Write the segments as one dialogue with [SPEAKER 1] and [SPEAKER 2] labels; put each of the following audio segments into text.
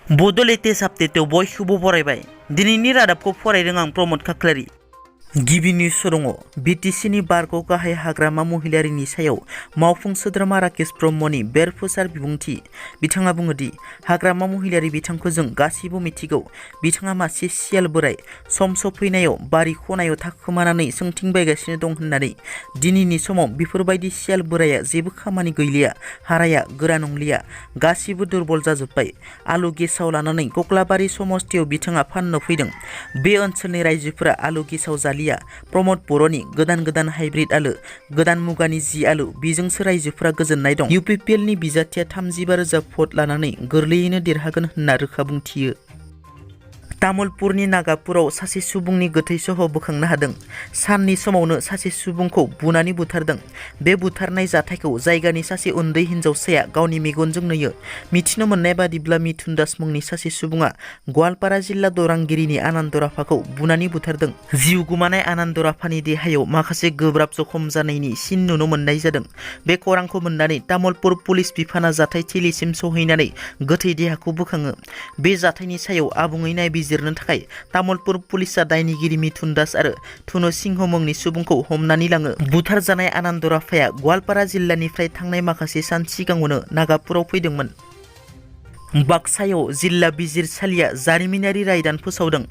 [SPEAKER 1] बड' लेटेस्ट आपडेटआव बयखौबो बरायबाय। दिनैनि रादाबखौ फरायदों आं प्रमद खाख्लारि। गिबि निउस दङ। BTCनि बारग' गाहाय हाग्रामा महिलारिनि सायाव मावफुं सोद्रोमा राकेश ब्रह्मनि बेरफुसार बिबुंथि। बिथाङा बुङोदि हाग्रामा महिलारि बिथांखौ जों गासैबो मिथिगौ। बिथाङा मासे सियाल बोराय सम सफैनायाव बारि खनायाव थाखोमानानै सोंथिंबायगासिनो दं होननानै। दिनैनि समाव बेफोरबायदि सियाल बोराया जेबो खामानि गैलिया, हाराया गोरा नंलिया, गासिबो दुरबल जाजोब्बाय। आलु गेसाव लानानै कक्लाबारि समस्तियाव बिथाङा फाननो फैदों। बे ओनसोलनि रायजोफोरा आलु गेसाव जालिया। प्रमद बर'नि गोदान हाइब्रिद आलु, गोदान मुगानि जि आलु, बेजोंसो रायजोफोरा गोजोननाय दं। UPPLनि बिजाथिया 35,000 भट लानानै गोरलैयैनो देरहागोन होनना रोखा बुंथियो। तामुलपुरनि नागापुराव सासे सुबुंनि गोथै सह बोखांनो हादों। साननि समावनो सासे सुबुंखौ बुनानै बुथारदों। बे बुथारनाय जाथायखौ जायगानि सासे उन्दै हिन्जावसाया गावनि मेगनजों नुयो। मिथिनो मोननाय बादिब्ला मिथुन दास मुंनि सासे सुबुङा गवालपारा जिल्ला दरांगिरिनि आनन्दराफाखौ बुनानै बुथारदों। जिउ गुमानाय आनन्दराफानि देहायाव माखासे गोब्राब जखम जानायनि सिन नुनो मोननाय जादों। बे खौरांखौ मोननानै तामुलपुर पुलिस बिफाना जाथायथिलिसिम सौहैनानै गोथै देहाखौ बोखाङो। बे जाथायनि सायाव आबुङै नायबिजिरनो थाखाय तामुलपुर पुलिसआ दायनिगिरि मिथुन दास आरो थुनु सिंह मुंनि सुबुंखौ हमनानै लाङो। बुथारजानाय आनन्दराफाया गवालपारा जिल्लानिफ्राय थांनाय माखासे सान सिगाङावनो नागापुराव फैदोंमोन। बाक्सायाव जिल्ला बिजिरसालिया जारिमिनारि रायदान फोसावदों।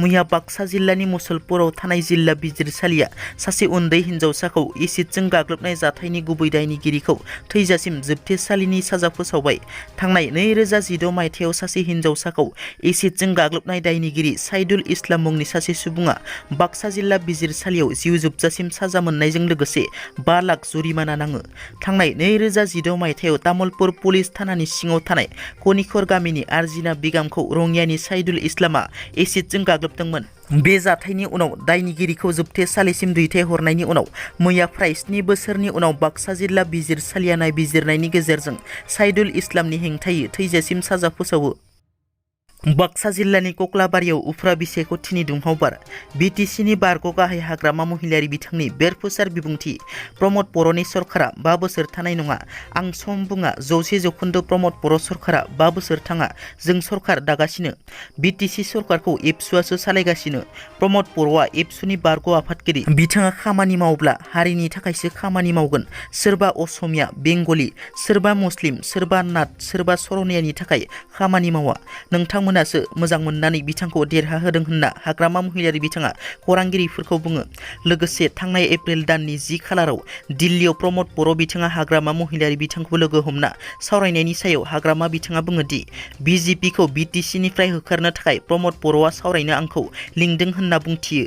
[SPEAKER 1] मैया बाक्सा जिल्लानि मुसलपुराव थानाय जिल्ला बिजिरसालिया सासे उन्दै हिन्जावसाखौ एसिडजों गाग्लोबनाय जाथायनि गुबै दायनिगिरिखौ थैजासिम जोबथेसालिनि साजा फोसावबाय। थांनाय 2016 मायथाइयाव सासे हिन्जावसाखौ एसिडजों गाग्लोबनाय दायनिगिरि साइदुल इस्लाम मुंनि सासे सुबुङा बाक्सा जिल्ला बिजिरसालियाव जिउ जोबजासिम साजा मोननायजों लोगोसे 5 लाख जुरिमाना नाङो। थांनाय 2016 मायथाइयाव तामुलपुर पुलिस थानानि सिङाव थानाय कनिखर गामिनि आर्जिना बिगामखौ रङियानि साइदुल इस्लामा एसिडजों गाग्लोबदोंमोन। बे जाथायनि उनाव दायनिगिरिखौ जोबथेसालिसिम दैथायहरनायनि उनाव मैया फ्राय 7 बोसोरनि उनाव बाक्सा जिल्ला बिजिरसालिया नायबिजिरनायनि गेजेरजों साइदुल इस्लामनि हेंथायै थैजासिम साजा फोसावो। बाक्सा जिल्लानि कक्लाबारियाव उफ्रा बिसायख'थिनि दुंहाव बार। BTCनि बारग' गाहाय हाग्रामा महिलारि बिथांनि बेरफुसार बिबुंथि। प्रमद बर'नि सरकारा 5 बोसोर थानाय नङा। आं सम बुङा। 100% प्रमद बर' सरकारा 5 बोसोर थाङा। जों सरकार दागासिनो। BTC सरकारखौ ABSUआसो सालायगासिनो। प्रमद बर'आ ABSUनि बारग' आफादगिरि। बिथाङा खामानि मावब्ला हारिनि थाखायसो खामानि मावगोन। सोरबा असमिया, बेंगलि, सोरबा मुस्लिम, सोरबा नाथ, सोरबा सरनियानि थाखाय खामानि मावा। नोंथांमोनासो मोजां मोननानै बिथांखौ देरहाहोदों होनना हाग्रामा महिलारि बिथाङा खौरांगिरिफोरखौ बुङो। लोगोसे थांनाय एप्रिल दाननि 10 खालाराव दिल्लीयाव प्रमद बर' बिथाङा हाग्रामा महिलारि बिथांखौ लोगो हमना सावरायनायनि सायाव हाग्रामा बिथाङा बुङोदि BJPखौ BTCनिफ्राय होखारनो थाखाय प्रमद बर'आ सावरायनो आंखौ लिंदों होनना बुंथियो।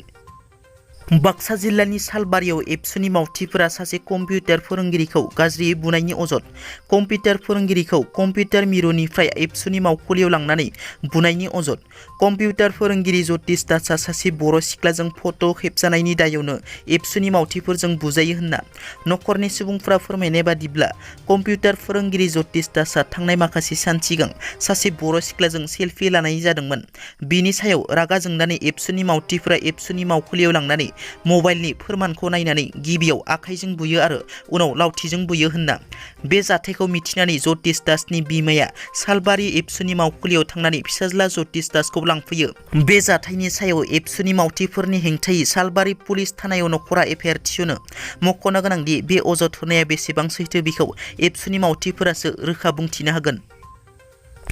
[SPEAKER 1] बाक्सा जिल्लानि सालबारियाव ABSUनि मावथिफोरा सासे कम्पिउटार फोरोंगिरिखौ गाज्रियै बुनायनि अजद। कम्पिउटार फोरोंगिरिखौ कम्पिउटार मिरुनिफ्राय ABSUनि मावखुलियाव लांनानै बुनायनि अजद। कम्पिउटार फोरोंगिरि जतिस दासआ सासे बर' सिख्लाजों फट' खेबजानायनि दायावनो ABSUनि मावथिफोरजों बुजायो होनना नखरनि सुबुंफोरा फोरमायनाय बादिब्ला कम्पिउटार फोरोंगिरि जतिस दासआ थांनाय माखासे सान सिगां सासे बर' सिख्लाजों सेलफि लानाय जादोंमोन। बिनि सायाव रागा जोंनानै ABSUनि मावथिफोरा ABSUनि मावखुलियाव लांनानै मबाइलनि फोरमानखौ नायनानै गिबियाव आखाइजों बुयो आरो उनाव लावथिजों बुयो होनना। बे जाथायखौ मिथिनानै जतिस दासनि बिमाया सालबारि ABSUनि मावखुलियाव थांनानै फिसाज्ला जतिस दासखौ लांफैयो। बे जाथायनि सायाव ABSUनि मावथिफोरनि हेंथायै सालबारि पुलिस थानायाव नखरा FIR थिसनो। मख'नो गोनांदि बे अजद होनाया बेसेबां सैथो बेखौ ABSUनि मावथिफोरासो रोखा बुंथिनो हागोन।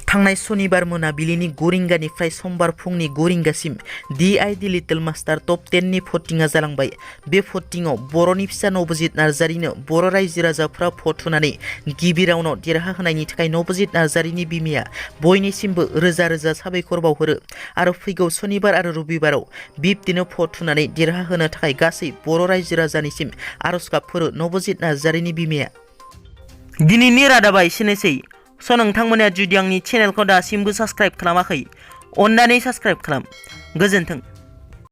[SPEAKER 1] थांनाय सनिबार मोनाबिलिनि 9 रिंगानिफ्राय समबार फुंनि 9 रिंगासिम DID लिटल मास्टार टप 10नि भटिंआ जालांबाय। बे भटिंआव बर'नि फिसा नबजित नार्जारिनो बर' रायजो राजाफ्रा भट होनानै गिबि राउन्डआव देरहाहोनायनि थाखाय नबजित नार्जारिनि बिमाया बयनिसिमबो रोजा रोजा साबायखर बावहरो आरो फैगौ सनिबार आरो रबिबाराव बिब्दिनो भट होनानै देरहाहोनो थाखाय गासै बर' रायजो राजानिसिम आरज गाबहरो नबजित नार्जारिनि बिमाया। दिनैनि रादाबा एसेनोसै। नोंथांमोना जुदि आंनि चेनेलखौ दासिमबो साबस्क्राइब खालामाखै, अन्नानै साबस्क्राइब खालाम। गोजोन्थों।